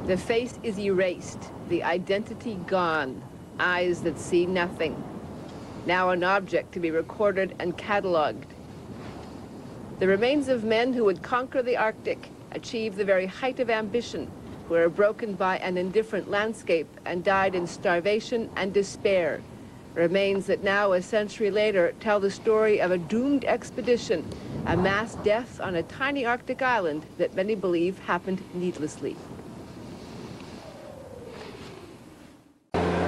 The face is erased, the identity gone, eyes that see nothing. Now an object to be recorded and catalogued. The remains of men who would conquer the Arctic, achieve the very height of ambition, who were broken by an indifferent landscape and died in starvation and despair. Remains that now, a century later, tell the story of a doomed expedition, a mass death on a tiny Arctic island that many believe happened needlessly.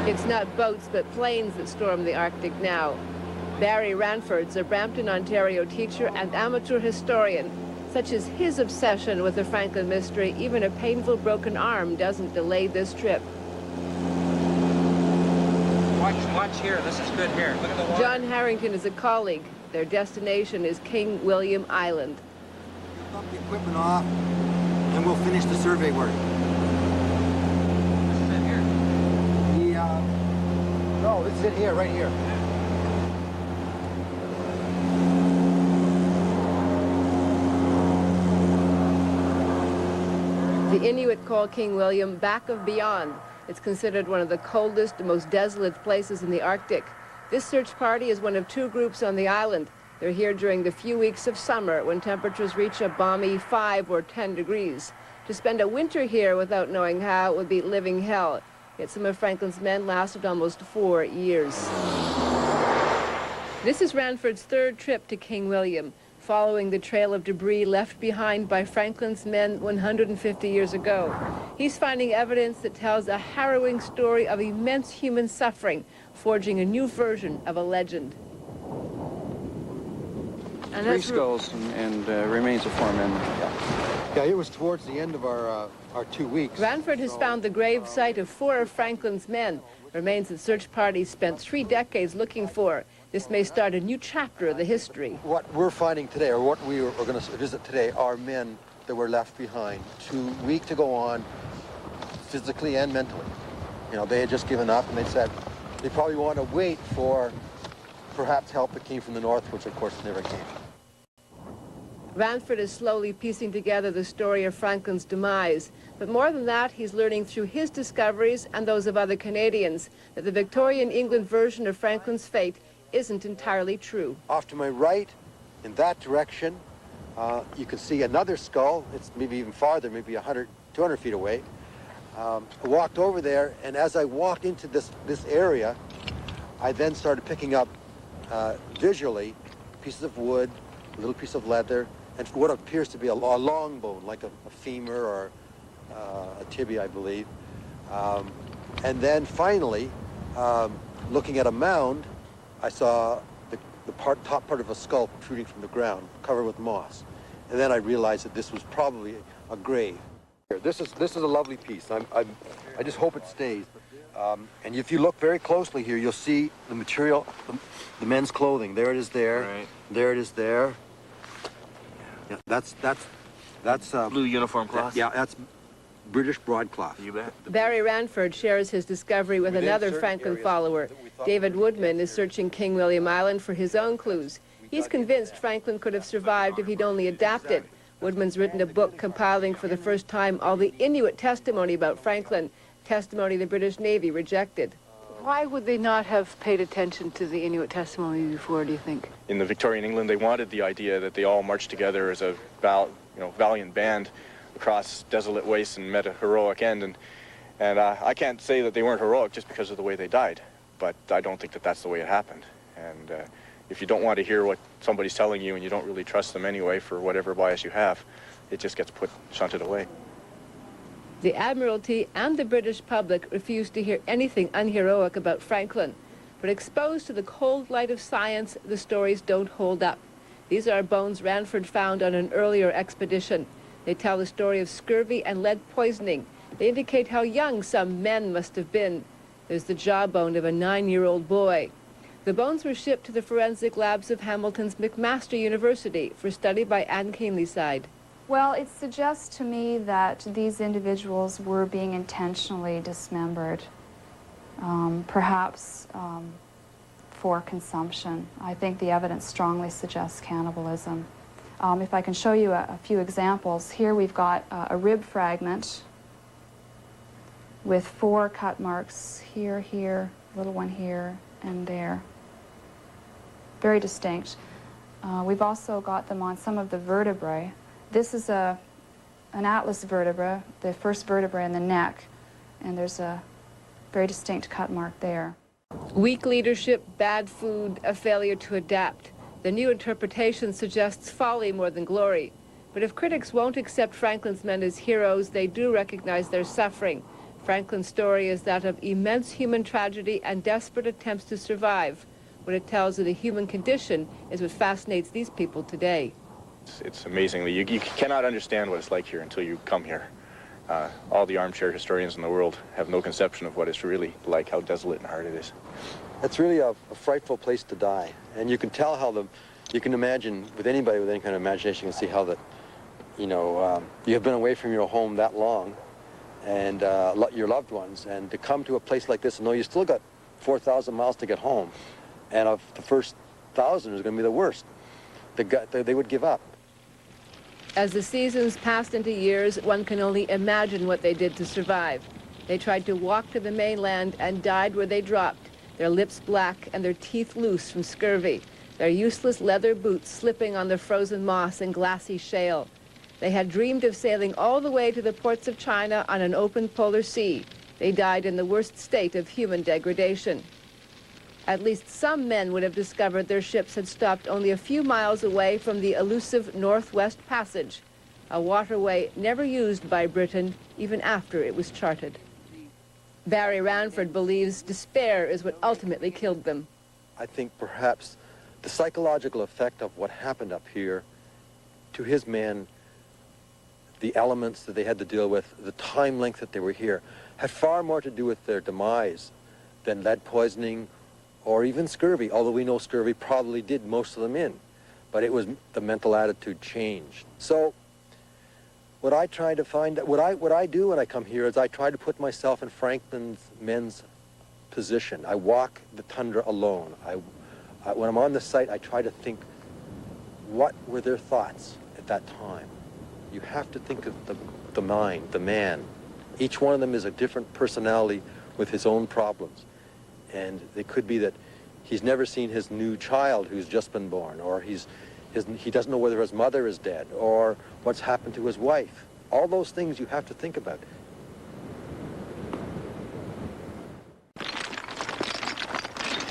It's not boats but planes that storm the Arctic now. Barry Ranford's a Brampton, Ontario teacher and amateur historian. Such as his obsession with the Franklin mystery, even a painful broken arm doesn't delay this trip. Watch here, this is good here. Look at the water. John Harrington is a colleague. Their destination is King William Island. Drop the equipment off, and we'll finish the survey work. This is it here. No, this is it here, right here. The Inuit call King William back of beyond. It's considered one of the coldest and most desolate places in the Arctic. This search party is one of two groups on the island. They're here during the few weeks of summer when temperatures reach a balmy 5 or 10 degrees. To spend a winter here without knowing how would be living hell. Yet some of Franklin's men lasted almost 4 years. This is Ranford's third trip to King William, following the trail of debris left behind by Franklin's men 150 years ago. He's finding evidence that tells a harrowing story of immense human suffering, forging a new version of a legend. And 3 skulls and remains of 4 men. Yeah, it was towards the end of our 2 weeks. Ranford has found the grave site of 4 of Franklin's men, remains that search parties spent 3 decades looking for. This may start a new chapter of the history. What we're finding today, or what we are going to visit today, are men that were left behind, too weak to go on, physically and mentally. You know, they had just given up, and they said they probably want to wait for perhaps help that came from the north, which of course never came. Ranford is slowly piecing together the story of Franklin's demise. But more than that, he's learning through his discoveries and those of other Canadians that the Victorian England version of Franklin's fate isn't entirely true. Off to my right, in that direction, you can see another skull. It's maybe even farther, maybe 100, 200 feet away. I walked over there, and as I walked into this area, I then started picking up visually pieces of wood, a little piece of leather, and what appears to be a long bone, like a femur or a tibia, I believe. And then finally, looking at a mound, I saw the top part of a skull protruding from the ground, covered with moss. And then I realized that this was probably a grave. This is a lovely piece. I just hope it stays. And if you look very closely here, you'll see the material, the men's clothing. There it is there. Right. There it is there. Yeah, that's blue uniform cloth. Yeah, that's British broadcloth. You bet. Barry Ranford shares his discovery with another Franklin follower. David Woodman is searching King William Island for his own clues. He's convinced Franklin could have survived if he'd only adapted. Woodman's written a book compiling for the first time all the Inuit testimony about Franklin, testimony the British Navy rejected. Why would they not have paid attention to the Inuit testimony before, do you think? In the Victorian England, they wanted the idea that they all marched together as a valiant band across desolate wastes and met a heroic end. And I can't say that they weren't heroic just because of the way they died, but I don't think that that's the way it happened. And if you don't want to hear what somebody's telling you and you don't really trust them anyway for whatever bias you have, it just gets shunted away. The Admiralty and the British public refused to hear anything unheroic about Franklin. But exposed to the cold light of science, the stories don't hold up. These are bones Ranford found on an earlier expedition. They tell the story of scurvy and lead poisoning. They indicate how young some men must have been. There's the jawbone of a 9-year-old boy. The bones were shipped to the forensic labs of Hamilton's McMaster University for study by Anne Keenleyside. Well, it suggests to me that these individuals were being intentionally dismembered, perhaps for consumption. I think the evidence strongly suggests cannibalism. If I can show you a few examples, here we've got a rib fragment with 4 cut marks here, here, little one here, and there. Very distinct. We've also got them on some of the vertebrae. This is an atlas vertebra, the first vertebra in the neck, and there's a very distinct cut mark there. Weak leadership, bad food, a failure to adapt. The new interpretation suggests folly more than glory. But if critics won't accept Franklin's men as heroes, they do recognize their suffering. Franklin's story is that of immense human tragedy and desperate attempts to survive. What it tells of the human condition is what fascinates these people today. It's amazing. You cannot understand what it's like here until you come here. All the armchair historians in the world have no conception of what it's really like, how desolate and hard it is. It's really a frightful place to die. And you can tell how you can imagine, with anybody with any kind of imagination, you can see how you have been away from your home that long and your loved ones, and to come to a place like this and know you still got 4,000 miles to get home, and of the first 1,000 is going to be the worst, they would give up. As the seasons passed into years, one can only imagine what they did to survive. They tried to walk to the mainland and died where they dropped, their lips black and their teeth loose from scurvy, their useless leather boots slipping on the frozen moss and glassy shale. They had dreamed of sailing all the way to the ports of China on an open polar sea. They died in the worst state of human degradation. At least some men would have discovered their ships had stopped only a few miles away from the elusive Northwest Passage, a waterway never used by Britain even after it was charted. Barry Ranford believes despair is what ultimately killed them. I think perhaps the psychological effect of what happened up here to his men, the elements that they had to deal with, the time length that they were here, had far more to do with their demise than lead poisoning or even scurvy, although we know scurvy probably did most of them in. But it was the mental attitude changed. So what I try to find, what I do when I come here is I try to put myself in Franklin's men's position. I walk the tundra alone. When I'm on the site, I try to think, what were their thoughts at that time? You have to think of the mind, the man. Each one of them is a different personality with his own problems. And it could be that he's never seen his new child who's just been born, or he doesn't know whether his mother is dead, or what's happened to his wife. All those things you have to think about.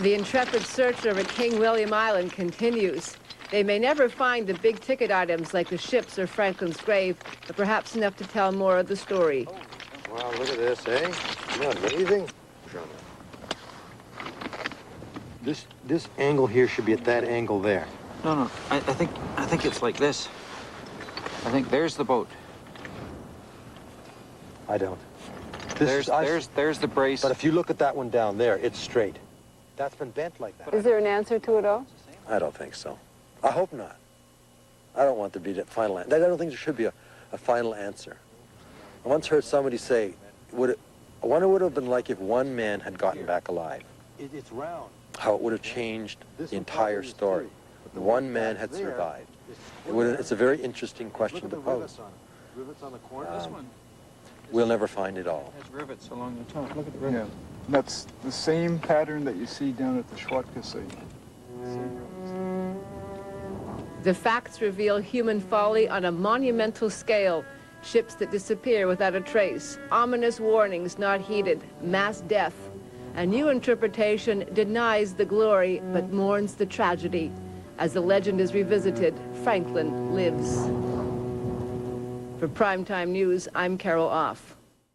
The intrepid search over King William Island continues. They may never find the big ticket items like the ships or Franklin's grave, but perhaps enough to tell more of the story. Wow, look at this, eh? Not amazing. This angle here should be at that angle there. No, I think it's like this. I think there's the boat. I don't. There's the brace. But if you look at that one down there, it's straight. That's been bent like that. Is there an answer to it all? I don't think so. I hope not. I don't want to be the final answer. I don't think there should be a final answer. I once heard somebody say, I wonder what it would have been like if one man had gotten back alive. It's round. How it would have changed the entire story. One man had survived. It's a very interesting question to pose. We'll never find it all. There's rivets along the top. Look at the Yeah, rivets. that's the same pattern that you see down at the Schwatka site. The facts reveal human folly on a monumental scale. Ships that disappear without a trace, ominous warnings not heeded, mass death. A new interpretation denies the glory but mourns the tragedy. As the legend is revisited, Franklin lives. For Primetime News, I'm Carol Off.